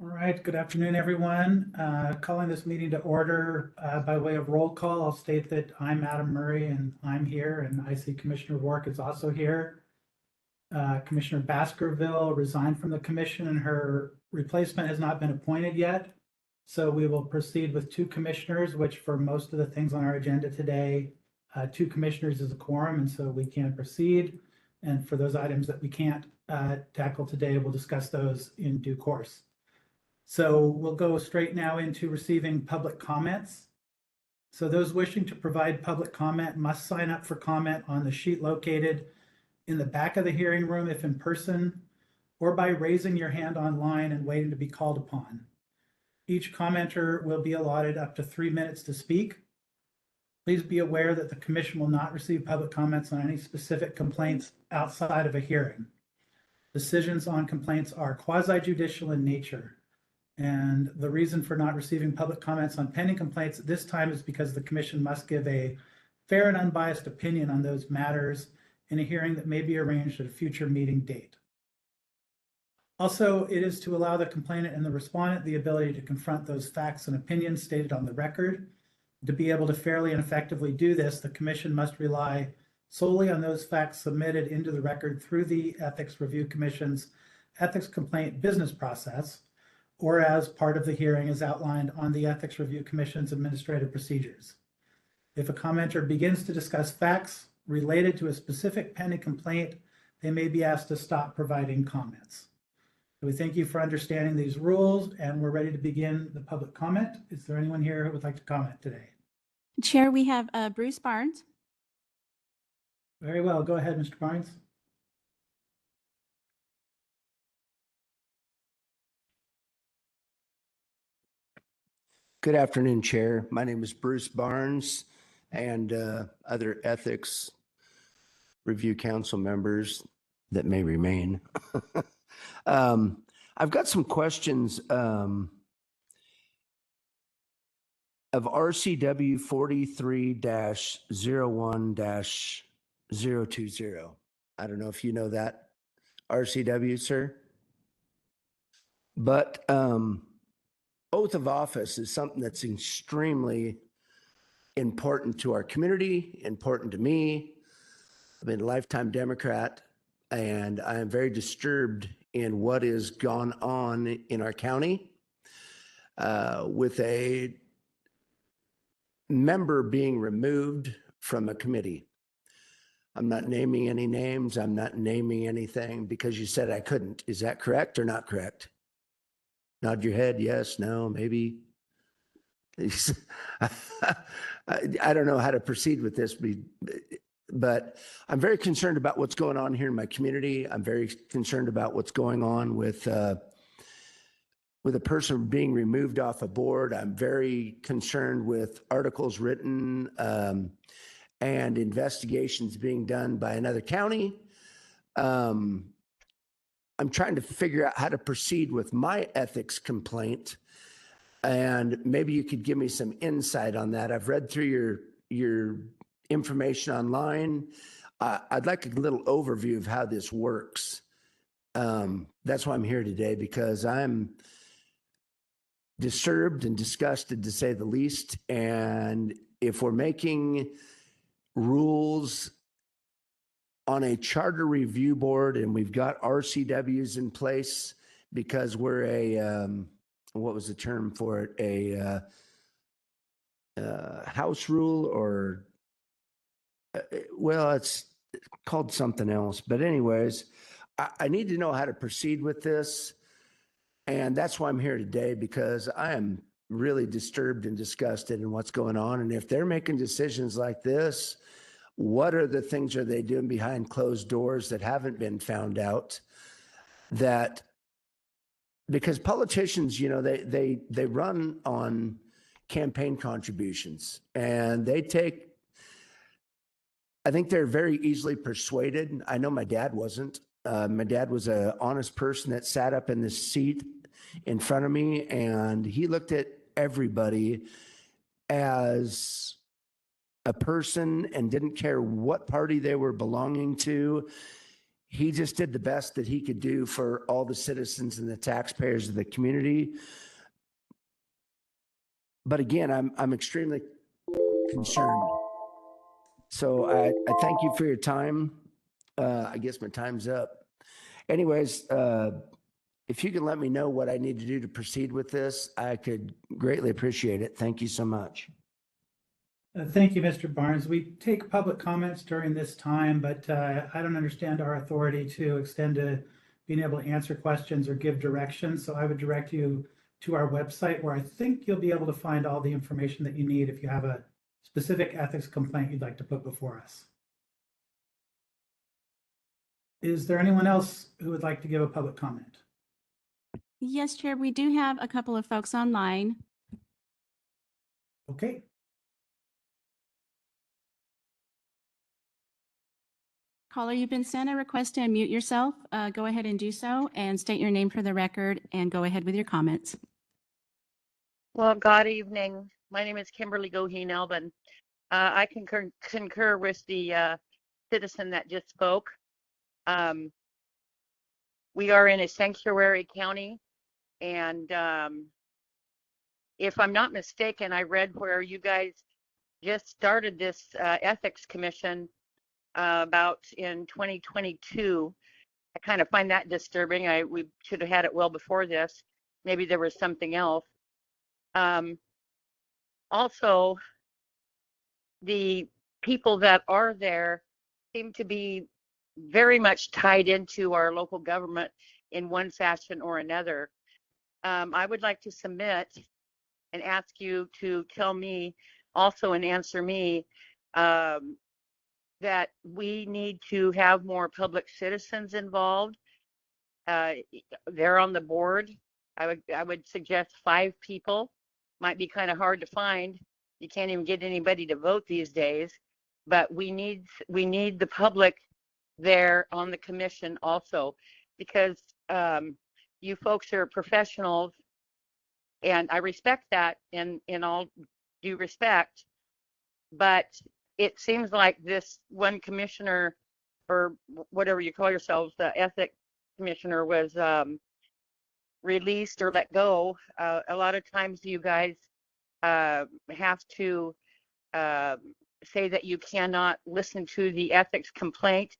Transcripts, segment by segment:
All right, good afternoon, everyone. Calling this meeting to order by way of roll call. I'll state that I'm Adam Murray and I'm here, and I see Commissioner Wark is also here. Commissioner Baskerville resigned from the commission and her replacement has not been appointed yet. So we will proceed with two commissioners, which for most of the things on our agenda today, two commissioners is a quorum, and so we can proceed. And for those items that we can't tackle today, we'll discuss those in due course. So we'll go straight now into receiving public comments. So those wishing to provide public comment must sign up for comment on the sheet located in the back of the hearing room if in person, or by raising your hand online and waiting to be called upon. Each commenter will be allotted up to 3 minutes to speak. Please be aware that the commission will not receive public comments on any specific complaints outside of a hearing. Decisions on complaints are quasi-judicial in nature. And the reason for not receiving public comments on pending complaints at this time is because the commission must give a fair and unbiased opinion on those matters in a hearing that may be arranged at a future meeting date. Also, it is to allow the complainant and the respondent the ability to confront those facts and opinions stated on the record. To be able to fairly and effectively do this, the commission must rely solely on those facts submitted into the record through the Ethics Review Commission's ethics complaint business process, or as part of the hearing as outlined on the Ethics Review Commission's administrative procedures. If a commenter begins to discuss facts related to a specific pending complaint, they may be asked to stop providing comments. So we thank you for understanding these rules, and we're ready to begin the public comment. Is there anyone here who would like to comment today? Chair, we have Bruce Barnes. Very well. Go ahead, Mr. Barnes. Good afternoon, Chair. My name is Bruce Barnes and other Ethics Review Council members that may remain. I've got some questions of RCW 43-01-020. I don't know if you know that RCW, sir. But oath of office is something that's extremely important to our community, important to me. I've been a lifetime Democrat, and I am very disturbed in what has gone on in our county with a member being removed from a committee. I'm not naming any names. I'm not naming anything because you said I couldn't. Is that correct or not correct? Nod your head, yes, no, maybe. I don't know how to proceed with this, but I'm very concerned about what's going on here in my community. I'm very concerned about what's going on with a person being removed off a board. I'm very concerned with articles written and investigations being done by another county. I'm trying to figure out how to proceed with my ethics complaint, and maybe you could give me some insight on that. I've read through your information online. I'd like a little overview of how this works. That's why I'm here today, because I'm disturbed and disgusted, to say the least. And if we're making rules on a charter review board and we've got RCWs in place because we're a, what was the term for it? A house rule, or, well, it's called something else. But anyways, I need to know how to proceed with this. And that's why I'm here today, because I am really disturbed and disgusted in what's going on. And if they're making decisions like this, what are the things are they doing behind closed doors that haven't been found out? That, because politicians, you know, they run on campaign contributions, and they take, I think they're very easily persuaded. I know my dad wasn't. My dad was an honest person that sat up in this seat in front of me, and he looked at everybody as a person and didn't care what party they were belonging to. he just did the best that he could do for all the citizens and the taxpayers of the community. But again, I'm extremely concerned. So I thank you for your time. I guess my time's up. Anyways, if you can let me know what I need to do to proceed with this, I could greatly appreciate it. Thank you so much. Thank you, Mr. Barnes. We take public comments during this time, but I don't understand our authority to extend to being able to answer questions or give directions. So I would direct you to our website, where I think you'll be able to find all the information that you need if you have a specific ethics complaint you'd like to put before us. Is there anyone else who would like to give a public comment? Yes, Chair, we do have a couple of folks online. Okay. Caller, you've been sent a request to unmute yourself. Go ahead and do so and state your name for the record and go ahead with your comments. Well, good evening. My name is Kimberly Goheen Elbin. I concur with the citizen that just spoke. We are in a sanctuary county, and if I'm not mistaken, I read where you guys just started this ethics commission about in 2022. I kind of find that disturbing. We should have had it well before this. Maybe there was something else. Also, the people that are there seem to be very much tied into our local government in one fashion or another. I would like to submit and ask you to tell me also and answer me that we need to have more public citizens involved. They're on the board. I would suggest 5 people. Might be kind of hard to find. You can't even get anybody to vote these days, but we need the public there on the commission also, because you folks are professionals, and I respect that in all due respect, but it seems like this one commissioner, or whatever you call yourselves, the ethics commissioner, was released or let go. A lot of times you guys have to say that you cannot listen to the ethics complaint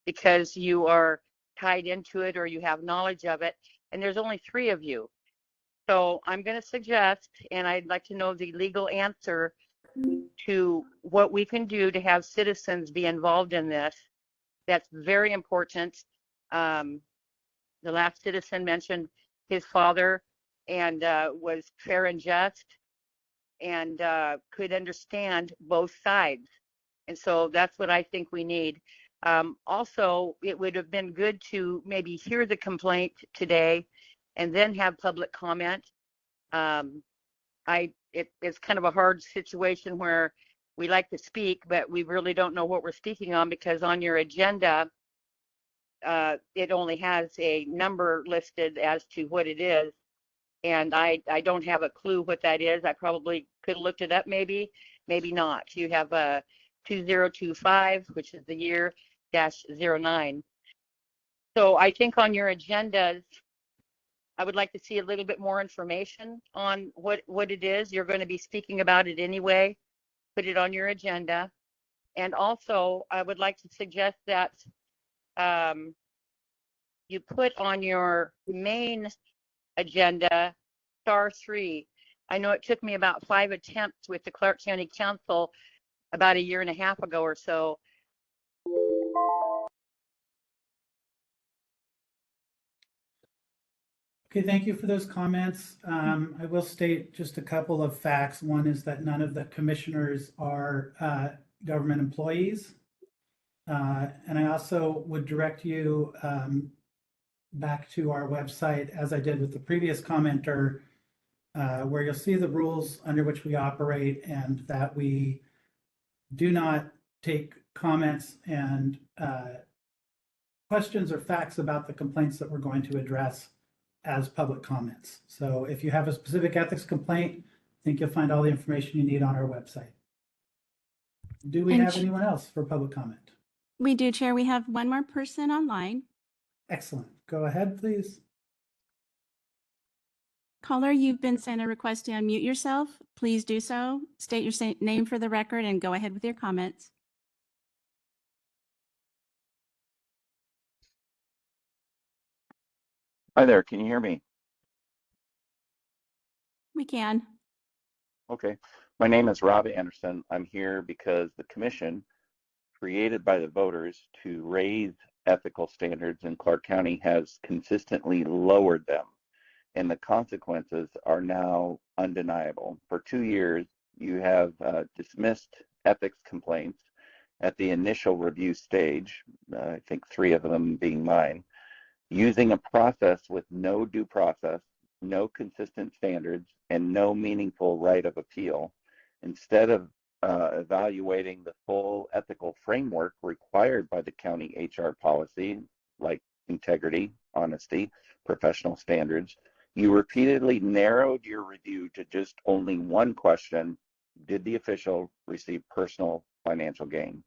because you are tied into it or you have knowledge of it, and there's only 3 of you. So I'm going to suggest, and I'd like to know the legal answer to what we can do to have citizens be involved in this. That's very important. The last citizen mentioned his father and was fair and just and could understand both sides. And so that's what I think we need. Also, it would have been good to maybe hear the complaint today and then have public comment. It's kind of a hard situation where we like to speak, but we really don't know what we're speaking on, because on your agenda, it only has a number listed as to what it is. And I don't have a clue what that is. I probably could have looked it up, maybe not. You have a 2025, which is the year -09. So I think on your agendas, I would like to see a little bit more information on what it is. You're going to be speaking about it anyway. Put it on your agenda. And also, I would like to suggest that you put on your main agenda *3. I know it took me about 5 attempts with the Clark County Council about 1.5 years ago or so. Okay, thank you for those comments. I will state just a couple of facts. One is that none of the commissioners are government employees. And I also would direct you back to our website, as I did with the previous commenter, where you'll see the rules under which we operate, and that we do not take comments and questions or facts about the complaints that we're going to address as public comments. So if you have a specific ethics complaint, I think you'll find all the information you need on our website. Do we have anyone else for public comment? We do, Chair. We have one more person online. Excellent. Go ahead, please. Caller, you've been sent a request to unmute yourself. Please do so. State your name for the record and go ahead with your comments. Hi there, can you hear me? We can. Okay. My name is Rob Anderson. I'm here because the commission, created by the voters to raise ethical standards in Clark County, has consistently lowered them, and the consequences are now undeniable. For 2 years, you have dismissed ethics complaints at the initial review stage, I think 3 of them being mine, using a process with no due process, no consistent standards, and no meaningful right of appeal. Instead of evaluating the full ethical framework required by the county HR policy, like integrity, honesty, professional standards, you repeatedly narrowed your review to just only one question: did the official receive personal financial gain?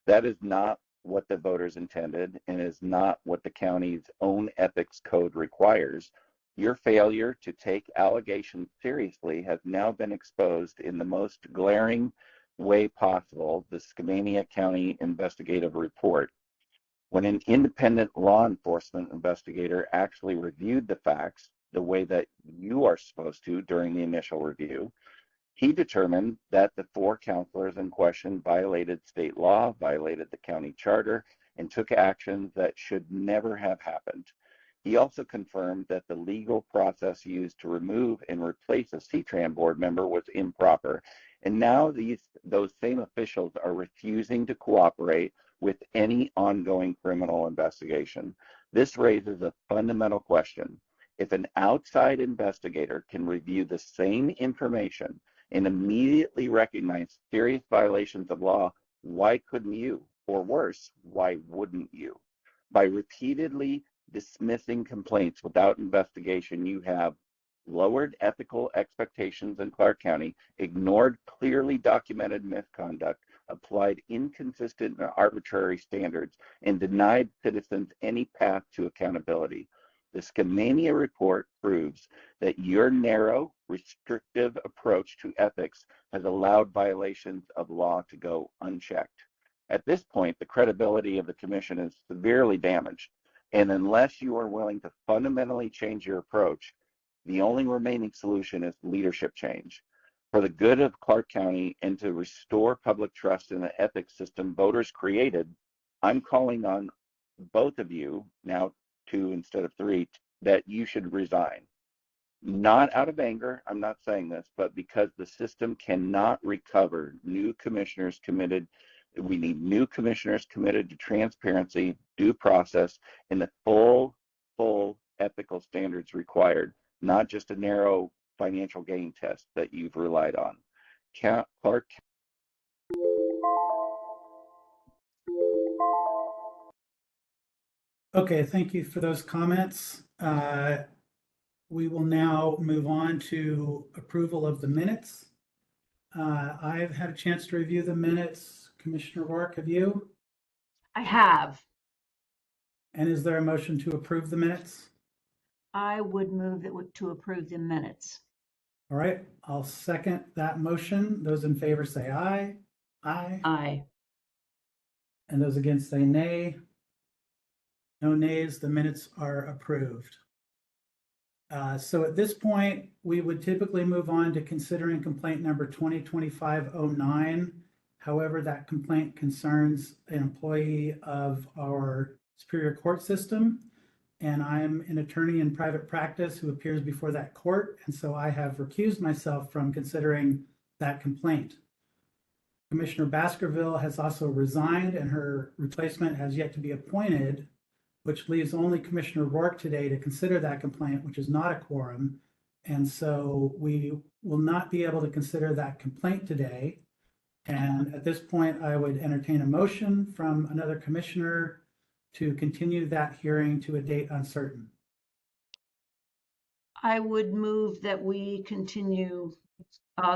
That is not what the voters intended and is not what the county's own ethics code requires. Your failure to take allegations seriously has now been exposed in the most glaring way possible, the Skamania County Investigative Report. When an independent law enforcement investigator actually reviewed the facts the way that you are supposed to during the initial review, he determined that the 4 counselors in question violated state law, violated the county charter, and took actions that should never have happened. He also confirmed that the legal process used to remove and replace a C-TRAN board member was improper. And now those same officials are refusing to cooperate with any ongoing criminal investigation. This raises a fundamental question. If an outside investigator can review the same information and immediately recognize serious violations of law, why couldn't you? Or worse, why wouldn't you? By repeatedly dismissing complaints without investigation, you have lowered ethical expectations in Clark County, ignored clearly documented misconduct, applied inconsistent and arbitrary standards, and denied citizens any path to accountability. The Skamania report proves that your narrow, restrictive approach to ethics has allowed violations of law to go unchecked. At this point, the credibility of the commission is severely damaged, and unless you are willing to fundamentally change your approach, the only remaining solution is leadership change. For the good of Clark County and to restore public trust in the ethics system voters created, I'm calling on both of you, now 2 instead of 3, that you should resign. Not out of anger, I'm not saying this, but because the system cannot recover new commissioners committed. We need new commissioners committed to transparency, due process, and the full ethical standards required, not just a narrow financial gain test that you've relied on. Clark. Okay, thank you for those comments. We will now move on to approval of the minutes. I've had a chance to review the minutes. Commissioner Rourke, have you? I have. And is there a motion to approve the minutes? I would move that to approve the minutes. All right, I'll second that motion. Those in favor say aye. Aye. Aye. And those against say nay. No nays, the minutes are approved. So at this point, we would typically move on to considering complaint number 2025-09. However, that complaint concerns an employee of our Superior Court system, and I'm an attorney in private practice who appears before that court, and so I have recused myself from considering that complaint. Commissioner Baskerville has also resigned, and her replacement has yet to be appointed, which leaves only Commissioner Rourke today to consider that complaint, which is not a quorum. And so we will not be able to consider that complaint today. And at this point, I would entertain a motion from another commissioner to continue that hearing to a date uncertain. I would move that we continue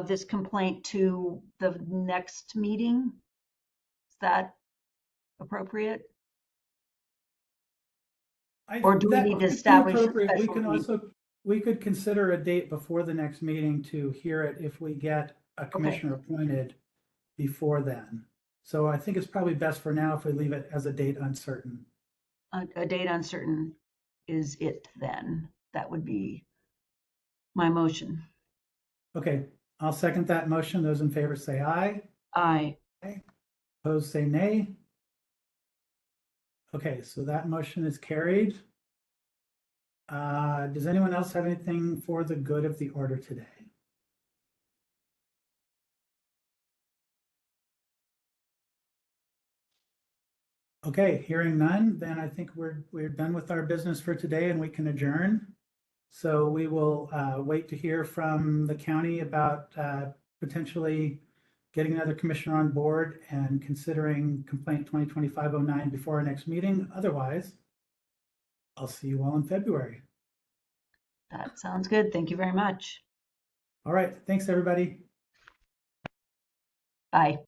this complaint to the next meeting. Is that appropriate? I- Or do we that need to might be establish a appropriate. We special can meeting? also, we could consider a date before the next meeting to hear it if we get a commissioner appointed before then. So I think it's probably best for now if we leave it as a date uncertain. A date uncertain is it then? That would be my motion. Okay, I'll second that motion. Those in favor say aye. Aye. Opposed, say nay. Okay, so that motion is carried. Does anyone else have anything for the good of the order today? Okay, hearing none, then I think we're done with our business for today and we can adjourn. So we will wait to hear from the county about potentially getting another commissioner on board and considering complaint 2025-09 before our next meeting. Otherwise, I'll see you all in February. That sounds good. Thank you very much. All right, thanks, everybody. Bye.